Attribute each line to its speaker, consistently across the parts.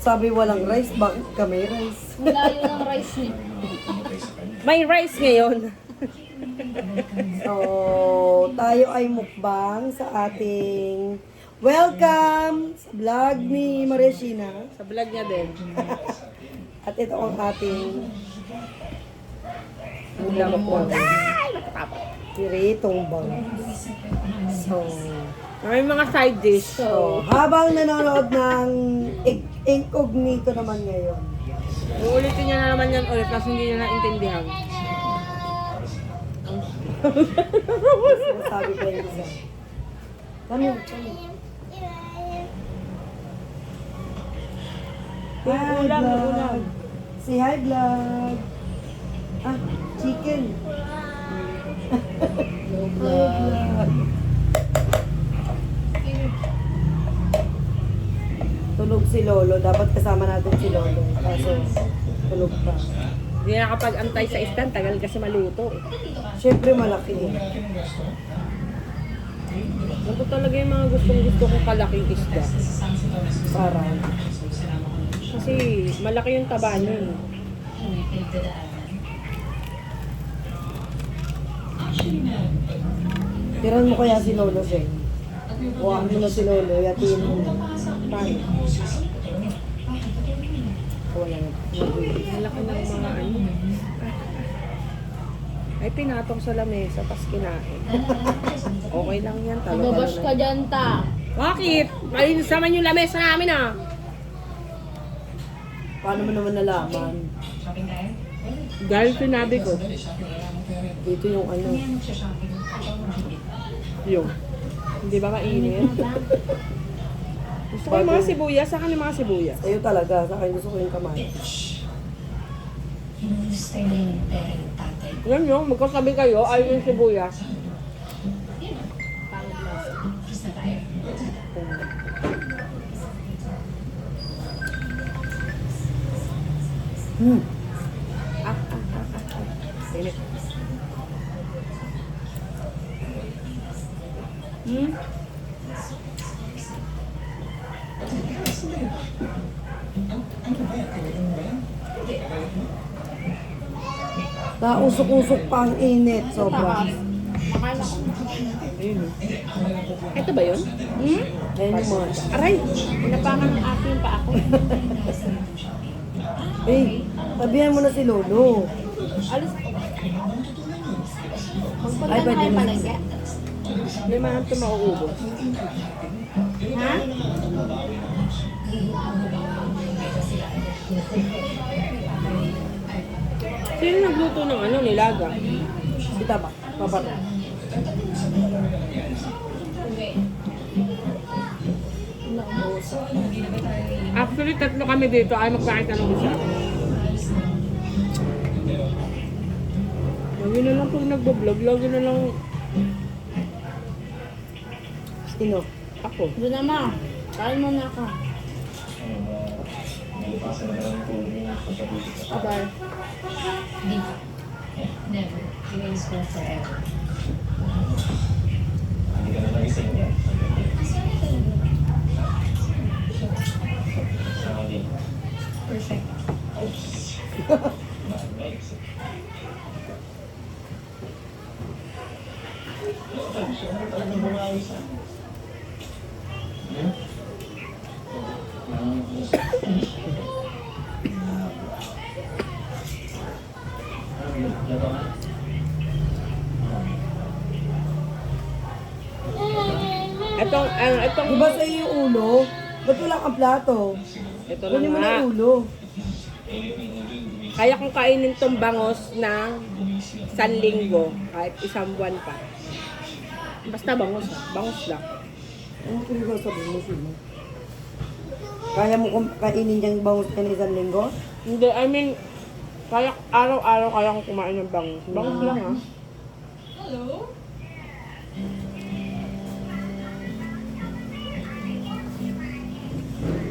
Speaker 1: Sabi walang rice, bakit ka may rice?
Speaker 2: Wala yun ang rice niya.
Speaker 3: May rice ngayon.
Speaker 1: So, tayo ay mukbang sa ating welcome sa vlog ni Maria Sheena.
Speaker 3: Sa vlog niya din.
Speaker 1: At ito ang ating
Speaker 3: Ulam po.
Speaker 1: piritong bangus. So,
Speaker 3: May mga side dish.
Speaker 1: so, habang nanonood ng incognito naman ngayon.
Speaker 3: Uulitin niya na naman yan ulit kasi hindi niya naintindihan.
Speaker 1: Sabi ko yung isa. Kami. Hi,
Speaker 3: Ulam,
Speaker 1: vlog.
Speaker 3: ulam.
Speaker 1: Say hi, vlog. Ah, chicken. Hi, vlog. Tulog si Lolo. Dapat kasama natin si Lolo. Kaso, tulog pa.
Speaker 3: Hindi nakapag-antay sa stand, tagal kasi maluto.
Speaker 1: Siyempre malaki eh.
Speaker 3: Ito talaga yung mga gustong-gusto kong kalaking isda.
Speaker 1: Parang.
Speaker 3: Kasi malaki yung taba nun.
Speaker 1: Tiran mo kaya si Lolo, Sheng. Huwag mo na si Lolo. Yatiin mo na.
Speaker 3: Paano?
Speaker 1: Wala na.
Speaker 3: Malaki ng mga ano. Ay, pinatong sa lamesa, pas kinain. Okay lang yan, talo
Speaker 2: Babash ka dyan, ta.
Speaker 3: Bakit? Malinis naman yung lamesa namin ah.
Speaker 1: Paano mo naman nalaman?
Speaker 3: Dahil sinabi ko.
Speaker 1: Dito yung ano.
Speaker 3: Yung. Hindi ba mainit? Gusto ko yung mga sibuyas, saka yung mga sibuyas.
Speaker 1: Sa'yo talaga. Sa akin gusto ko yung kamay.
Speaker 3: Yan yung, magkasabi kayo, ayun yung sibuyas.
Speaker 1: Hmm.
Speaker 3: Init. Hmm?
Speaker 1: Nausok-usok pa ang init. Sobra.
Speaker 2: Makain ako.
Speaker 3: Ayun. Ito ba yun?
Speaker 2: Hmm?
Speaker 1: Ayun yung mga.
Speaker 3: Aray!
Speaker 2: Pinapakan ng aking pa ako.
Speaker 1: Eh, tabihan mo na si Lolo.
Speaker 2: Alis ko. Magpunta
Speaker 1: Ay,
Speaker 2: na
Speaker 1: pwede
Speaker 2: kayo
Speaker 1: na.
Speaker 2: palengke.
Speaker 3: Hindi man ito mauubos.
Speaker 2: Ha?
Speaker 3: Sino nagluto ng ano, nilaga?
Speaker 1: Kita ba? Papato.
Speaker 3: Actually, tatlo kami dito ay magpakita ng isa. Lagi na lang pag nagbablog, lagi na lang
Speaker 1: Sino?
Speaker 3: ako.
Speaker 2: Doon naman. Kain mo na ka.
Speaker 3: Bye.
Speaker 4: Never. Remains for forever. Perfect.
Speaker 3: Itong,
Speaker 1: Di ba sa iyo yung ulo? Ba't wala kang plato?
Speaker 3: ito na
Speaker 1: Kunin mo
Speaker 3: nga.
Speaker 1: na yung ulo.
Speaker 3: Kaya kong kainin tong bangos ng isang linggo, kahit isang buwan pa. Basta bangos, bangos lang.
Speaker 1: Ano kung ikaw sabihin mo sino? Kaya mo kung kainin niyang bangus ka ng isang linggo?
Speaker 3: Hindi, I mean, kaya araw-araw kaya kong kumain ng bangos. Bangos lang ah.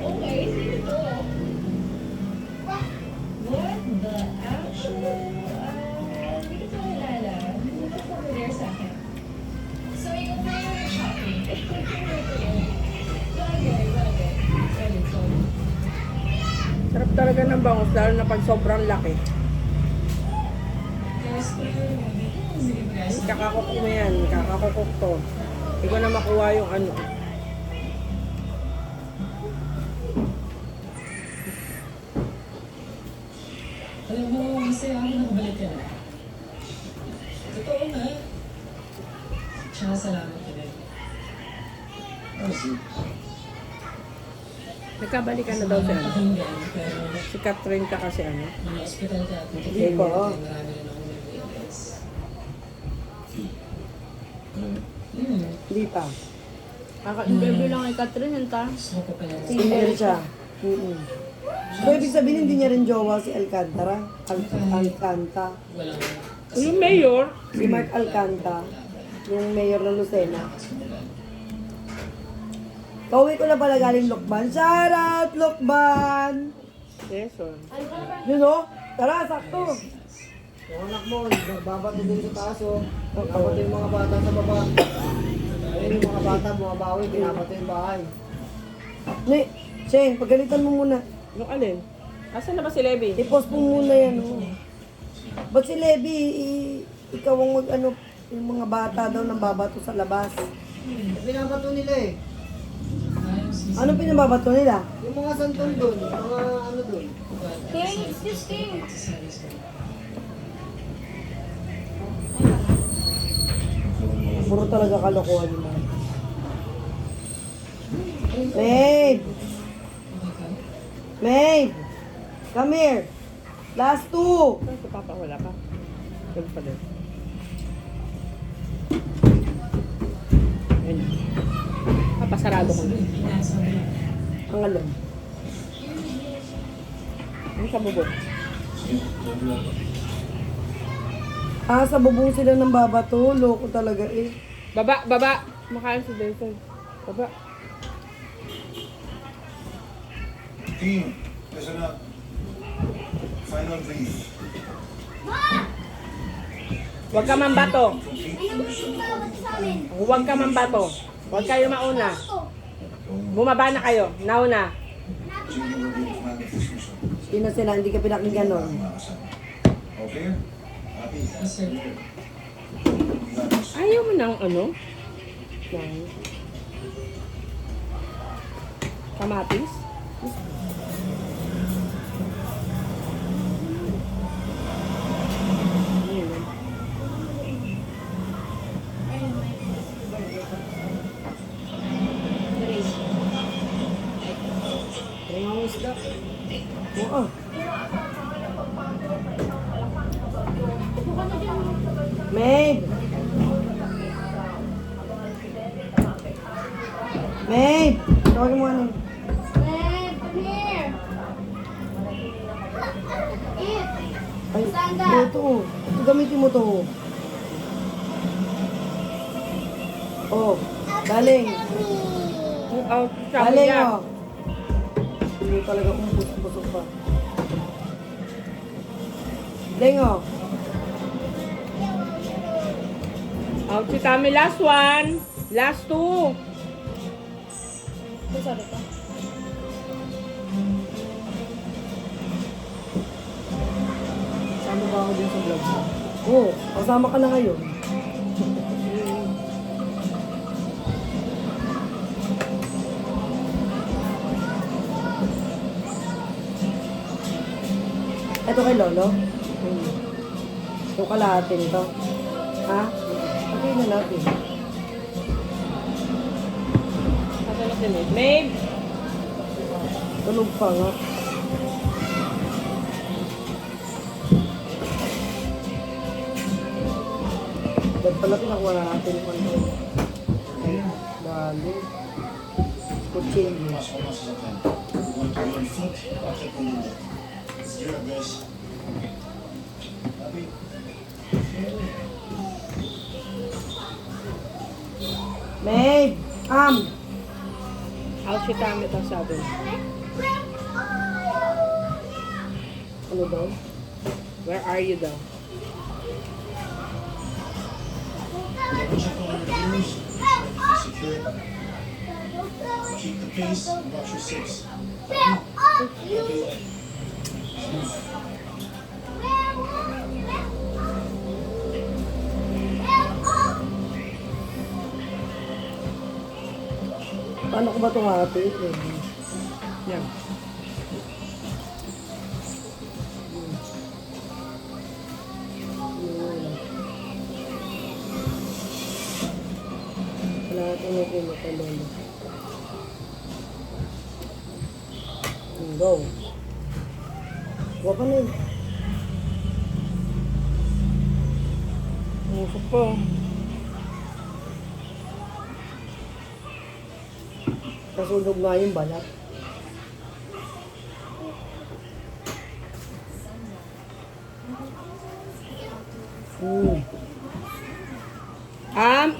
Speaker 4: Okay, sino to? What the actual? Hindi ko kilala. Hindi ko familiar sa akin. So, ikaw pa yung nag-shopping. Bagay. Solid.
Speaker 3: talaga ng bangus, lalo na pag sobrang laki.
Speaker 4: Sige po guys.
Speaker 3: Kakakok mo yan, kakakokok to. Hindi ko na makuha yung ano.
Speaker 4: Alam mo, masaya ako nakabalik ka na. Totoo na. Tsaka salamat ka din.
Speaker 3: Nagkabalikan na daw siya. ano.
Speaker 4: Napakinggan, pero
Speaker 3: Si Catherine ka kasi ano.
Speaker 4: nung hospital ka at
Speaker 1: Hindi pa.
Speaker 4: marami na akong nag-realize.
Speaker 1: Hindi pa.
Speaker 2: Kaka-interview lang kay Catherine, yun ta.
Speaker 4: Gusto ko pa lang.
Speaker 1: Single siya. So, ibig sabihin, hindi niya rin jowa si Alcantara. Alcanta.
Speaker 4: Walang
Speaker 3: Yung mayor,
Speaker 1: Si Mark Alcanta. Yung mayor ng Lucena. Kauwi ko na pala galing Lokban. Shout out, Lokban!
Speaker 3: Quezon.
Speaker 1: Yun o. Tara, sakto. Yung anak mo, nagbabato din sa taas o. Nagbabato yung mga bata sa baba. Ayun yung mga bata, mga bawi, binabato yung bahay. Ne, Sheng, pagalitan mo muna.
Speaker 3: Yung alin? Asan na ba si Levi?
Speaker 1: I-post mo muna yan. Oh. Ba't si Levi, ikaw ang mag-ano, yung mga bata daw nang babato sa labas. Binabato nila eh. Anong pinababato nila? Yung mga santol doon, mga ano doon.
Speaker 2: King, excuse King.
Speaker 1: Puro talaga kalokohan yun. Babe! Babe! Come here! Last two!
Speaker 3: Saan si Papa? Wala pa. Doon pa din. Ayun. Papasarado ko na.
Speaker 1: Ang alam.
Speaker 3: Yung sa bubog.
Speaker 1: Ah, sa bubong sila ng babato. Loko talaga eh.
Speaker 3: Baba, baba! Makain si Jason. Baba.
Speaker 5: Team, listen up. Final brief.
Speaker 3: Huwag ka mambato. Huwag ka mambato. Huwag kayo mauna. Bumaba na kayo. Nauna.
Speaker 5: Sino will be the commander of this mission?
Speaker 1: Sino sila? Hindi ka pinakinggan nun.
Speaker 5: Mga kasama. Okay? Happy?
Speaker 4: Yes, sir.
Speaker 3: Ayaw mo ng ano? Ng kamatis?
Speaker 1: Kaya ang isda. Oo. Mabe! Mabe! Tawagin mo ano.
Speaker 2: Babe, come here. Eat.
Speaker 1: Ay,
Speaker 2: Stand up.
Speaker 1: ito. Ito gamitin mo to. Oh, galing.
Speaker 3: Oh, sabi
Speaker 1: Galing
Speaker 3: niya.
Speaker 1: oh. Hindi talaga kung busog pa. Galing oh.
Speaker 3: Out si Tami, last one. Last two.
Speaker 2: Sorry pa.
Speaker 1: Sama ba ako din sa vlog? Oo, kasama ka na ngayon. Ito kay Lolo? Ito kalahati nito. Ha? Pagkain na natin.
Speaker 3: Saan na si Mabe? Mabe!
Speaker 1: Tulog pa nga. Dahil pala pinakuha na natin yung ano. Dali. Kutsilyo.
Speaker 5: Mas almost as I can. We want to be on foot after Pununda. Let's do our best. Happy?
Speaker 1: Mabe!
Speaker 3: Out si Tami daw sabi.
Speaker 1: Ano daw?
Speaker 3: Where are you daw?
Speaker 5: Double check all your doors. Secure. Keep the pace and watch your six. Happy?
Speaker 1: ba itong ate?
Speaker 3: Yan.
Speaker 1: Wala natin yung kumukulong. Go. Huwag ka na yun.
Speaker 3: Musok po.
Speaker 1: Nasunog nga yung balat.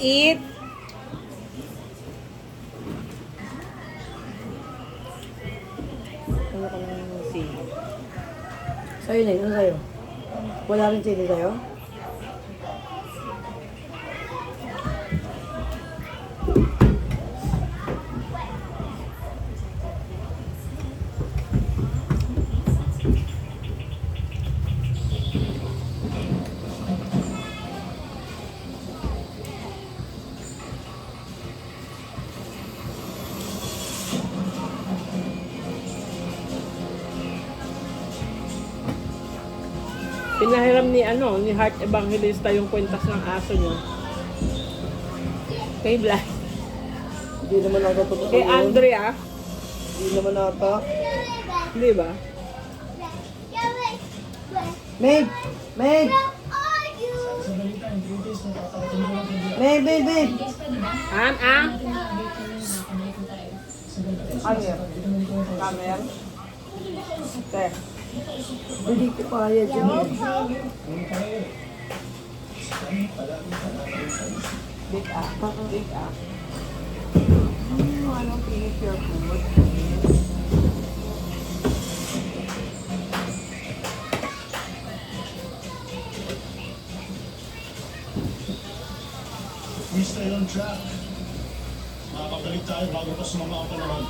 Speaker 3: Eat. Ano ka nang sili?
Speaker 1: Sa'yo na yun. Ano sa'yo? Wala rin sili sa'yo?
Speaker 3: Pinahiram ni Heart Evangelista yung kwentas ng aso niya. Kay Blas.
Speaker 1: Hindi naman ata totoo
Speaker 3: Kay
Speaker 1: yun.
Speaker 3: Andrea.
Speaker 1: Hindi naman ata.
Speaker 3: Di ba?
Speaker 1: Maid! Maid! Maid, maid, maid!
Speaker 3: Ano yan? Camera? Te.
Speaker 1: Hindi ko kaya dyan.
Speaker 3: Big A. Big A. Anong finish your food?
Speaker 5: We stay on track. Makakabalik tayo bago pa sumama ang panahon.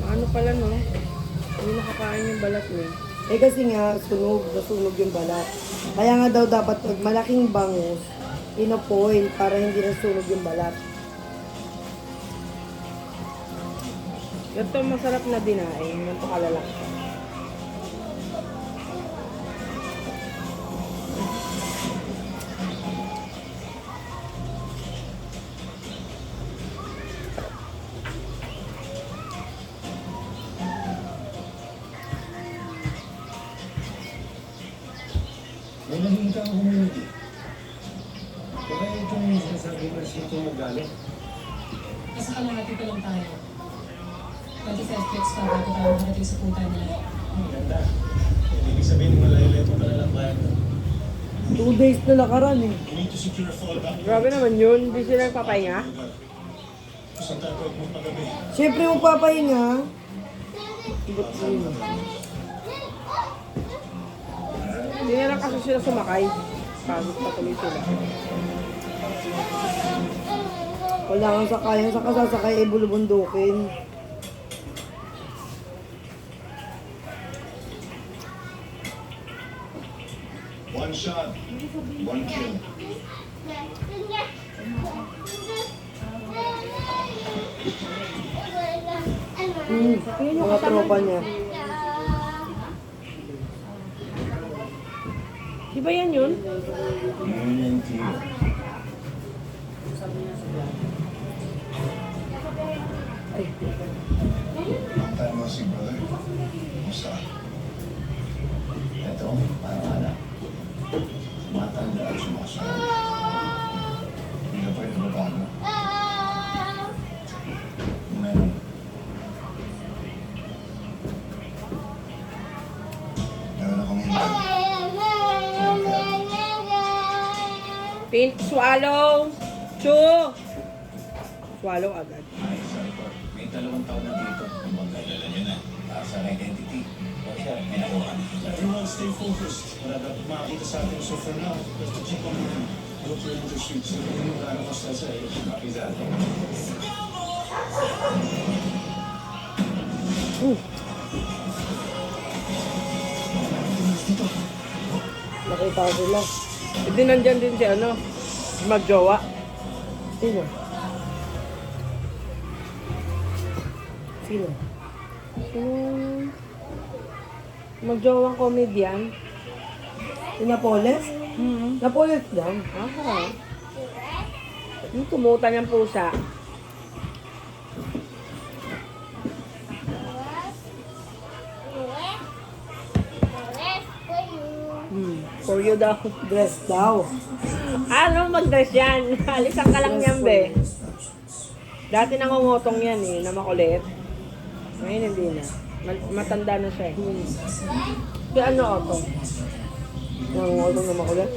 Speaker 3: Ano pala no? Hindi nakakain yung balat niya.
Speaker 1: Eh kasi nga, nasunog yung balat. Kaya nga daw dapat pag malaking bangus, inofoil para hindi nasunog yung balat.
Speaker 3: Ito masarap na dinaing. Ganito kalalaki.
Speaker 5: May nakikita ang community. Baka itong sinasabi mo sito mo galing.
Speaker 4: Nasa kalahati pa lang tayo. 25 clicks pa bago tayo makarating sa punta nila.
Speaker 5: Ang ganda. Ibig sabihin malayo-layo pa pala lang bayan.
Speaker 1: 2 days na nakaraan eh.
Speaker 5: We need to secure a fallback.
Speaker 3: Grabe naman yun. Hindi sila nagpapahinga.
Speaker 5: Saan tayo pwede magpagabi?
Speaker 1: Siyempre mo papahinga.
Speaker 3: Hindi na lang kasi sila sumakay. Pagod pa tuloy sila.
Speaker 1: Wala kang sakayan sa kasasakay ay bulubundukin.
Speaker 5: One shot, one kill.
Speaker 1: Mga tropa niya.
Speaker 3: Di ba yan yun?
Speaker 5: Ngayon team. Long time no see, brother. Kumusta? Ito, parang anak. Matanda at sumasunod. Hindi ka pa ito babago. Meron. Meron akong hintay.
Speaker 3: Pink swallow. Chew. Swallow agad.
Speaker 5: Ay, sorry po. May 2 taon na dito. Ang bang kailan niyo na? Para sa identity. O siya, may nakuha. Everyone stay focused. Wala dapat makakita sa atin. So for now, let's keep on moving. Look for the streets. So kung yung gano'n kasta sa iyo, copy that.
Speaker 1: Nakita ko sila.
Speaker 3: Hindi nandyan din si ano. Magjowa.
Speaker 1: Sino? Sino?
Speaker 3: Magjowang comedian.
Speaker 1: Si Napoles? Napoles daw.
Speaker 3: Ako. Yung tumutan ng pusa. For you daw.
Speaker 1: Dress daw.
Speaker 3: Ano mag-dress yan? Alisan ka lang yan, be. Dati nangungutong yan eh, na makulit. Ngayon hindi na. Matanda na siya eh. Kaya ano ako?
Speaker 1: Nangungulong na makulit.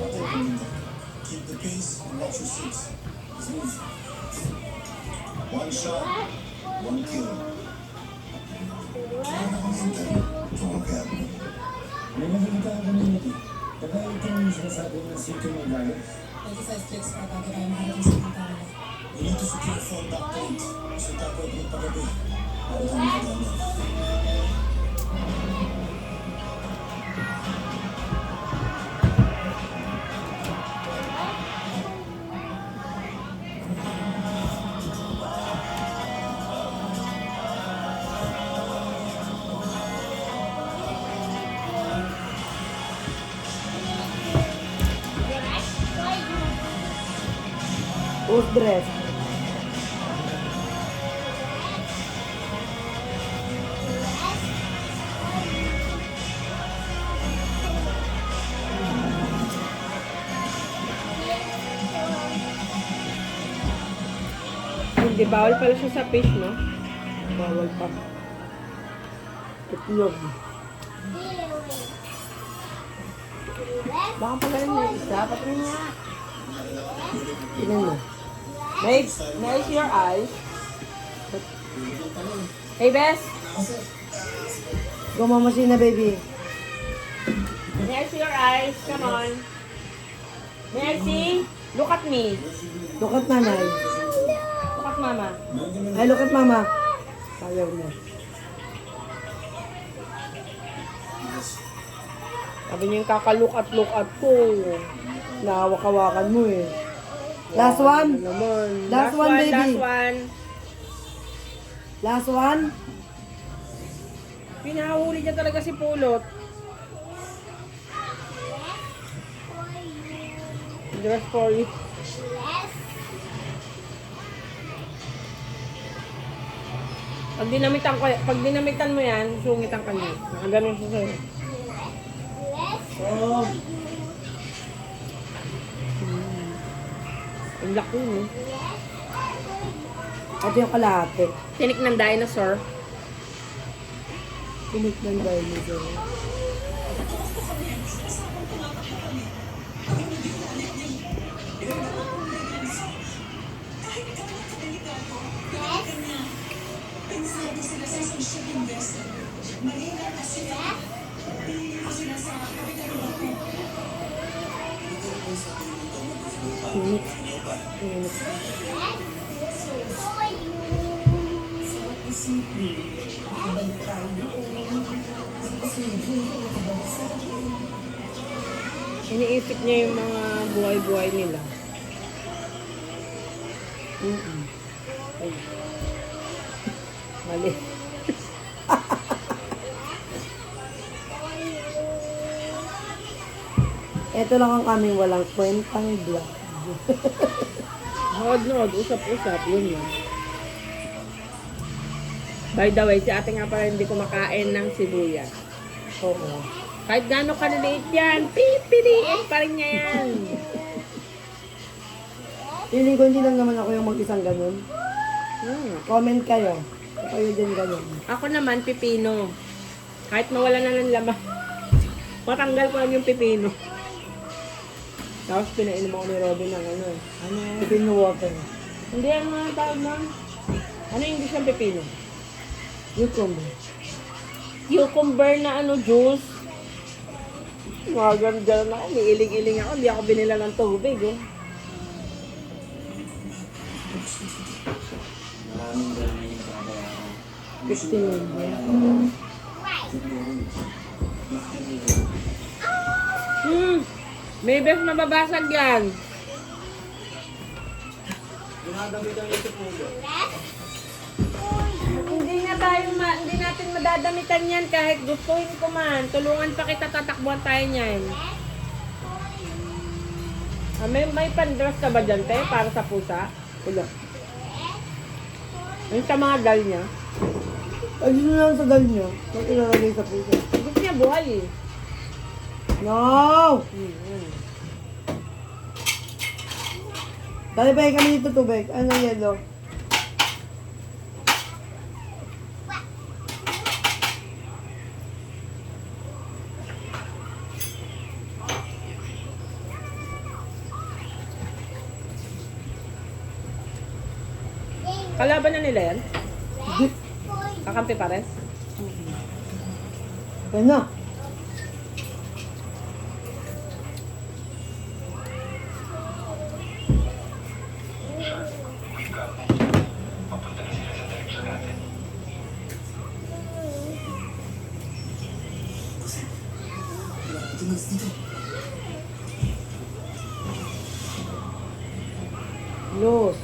Speaker 5: Keep the pace and watch your six. Smooth. One shot, one kill. Program.
Speaker 6: May nakikita ang community. Kaya ito yung sinasabi ng sito ng galit.
Speaker 4: 25 clicks para bago tayo makarating sa pintana.
Speaker 5: We need to secure fall back point. So dapat yung pagabi. Para kang makaganda.
Speaker 1: Who's dress?
Speaker 3: Hindi, bawal pala siya sa fish, no?
Speaker 1: Bawal pa. Itlog.
Speaker 3: Baka pala na isa. Patrin nga.
Speaker 1: Tingnan mo.
Speaker 3: Nice your eyes. Hey, Bess.
Speaker 1: Gumamasin na, baby.
Speaker 3: May I see your eyes? Come on. May I see? Look at me.
Speaker 1: Look at nanay.
Speaker 3: Look at mama.
Speaker 1: Ay, look at mama. Ayaw niya.
Speaker 3: Sabi niya yung kakalook at ko.
Speaker 1: Nahawak-hawakan mo eh. Last one?
Speaker 3: Ano naman?
Speaker 1: Last one, baby.
Speaker 3: Last one.
Speaker 1: Last one?
Speaker 3: Pinahuli niya talaga si Pulot. Dress for you. Pag dinamitan mo yan, sungitan ka niya. Nakaganon siya sa'yo.
Speaker 1: Oh.
Speaker 3: Ang laki mo.
Speaker 1: Ito yung kalahati.
Speaker 3: Tinik ng dinosaur.
Speaker 1: Pinik ng dinosaur. Pinik. Pinik.
Speaker 3: Iniisip niya yung mga buhay-buhay nila. Ay. Mali.
Speaker 1: Ito lang ang aming walang kwentang vlog.
Speaker 3: Nood, usap-usap, yun yun. By the way, si ate nga pala hindi kumakain ng sibuyas.
Speaker 1: Oo.
Speaker 3: Kahit gano'ng kaliliit yan, pipiliin pa rin niya yan.
Speaker 1: Feeling ko hindi lang naman ako yung mag-isang ganun. Comment kayo. Kayo din ganun.
Speaker 3: Ako naman, pipino. Kahit mawala na ng laman, matanggal ko lang yung pipino. Tapos pinainom ako ni Robin ng ano.
Speaker 1: Pipino water.
Speaker 3: Hindi, ano nga tawag nun? Ano yung English ng pipino?
Speaker 1: Cucumber.
Speaker 3: Cucumber na ano, juice. Mga ganun ako, may iling-iling ako. Hindi ako binila ng tubig, oh.
Speaker 6: Maraming ganun yung kaya.
Speaker 1: 15 million.
Speaker 3: May best mababasag yan. Hindi natin madadamitan yan kahit gustuhin ko man. Tulungan pa kita, tatakbuhan tayo niyan. May pandress ka ba dyan, te? Para sa pusa? Ulo. Yung sa mga dal niya.
Speaker 1: Ay, yun lang sa dal niya. Ba't ilalagay sa puso?
Speaker 3: Gusto niya buhay eh.
Speaker 1: No! Dali ba kami dito tubig? Ano yellow?
Speaker 3: Kalaban na nila yan?
Speaker 1: Hindi.
Speaker 3: Kakampi pares?
Speaker 1: Yan na.
Speaker 3: Los.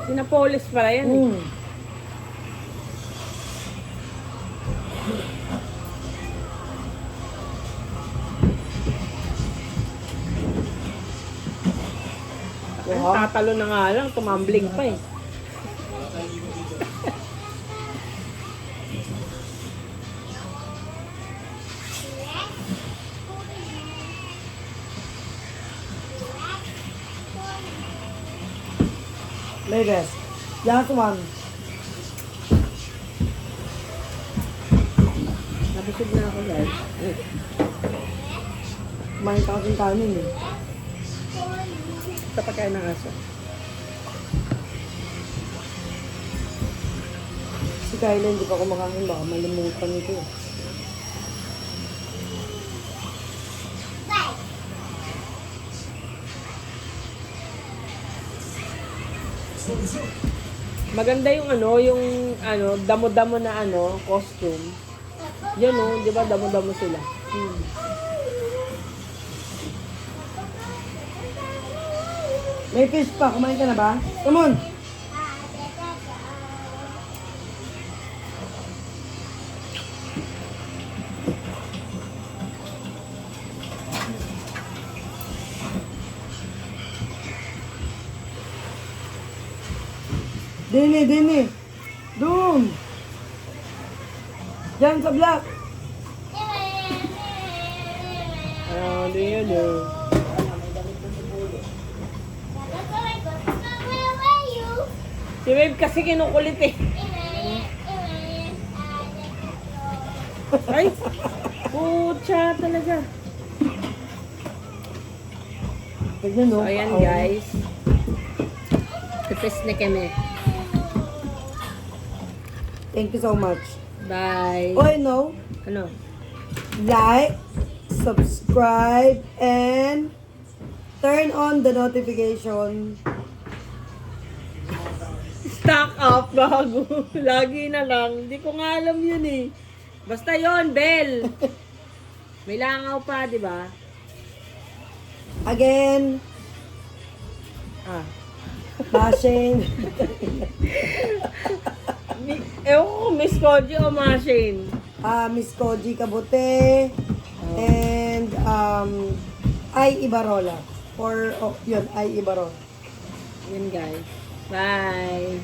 Speaker 3: Sinapolis pala yan eh. Tatalo na nga lang, tumambling pa eh.
Speaker 1: Ladies, last one.
Speaker 3: Nabusog na ako guys.
Speaker 1: Kumain ka kasing kanin eh.
Speaker 3: Sa pagkain ng aso.
Speaker 1: Si Kyla hindi pa kumakain, baka malimutan nito eh.
Speaker 3: Maganda yung damo-damo na costume. Yan oh, di ba damo-damo sila?
Speaker 1: May fish pa, kumain ka na ba? Come on! Dini! Doon! Diyan sa block!
Speaker 3: Do you do? Si Wave kasi kinukulit eh. Ay! Pucha talaga.
Speaker 1: Tignan no?
Speaker 3: So ayan
Speaker 1: Oh.
Speaker 3: guys. Tapos na kami.
Speaker 1: Thank you so much.
Speaker 3: Bye.
Speaker 1: Oh, no?
Speaker 3: Ano?
Speaker 1: Like, subscribe, and turn on the notification.
Speaker 3: Stock up, bago. Lagi na lang. Hindi ko nga alam yun eh. Basta yon bell. May langaw pa, di ba?
Speaker 1: Again,
Speaker 3: Ah.
Speaker 1: bashing.
Speaker 3: Ewan ko, Miss Koji o Machine.
Speaker 1: Miss Koji Kabute, and Ay Ibarola. Or, yun, Ay Ibarola.
Speaker 3: Yun guys. Bye.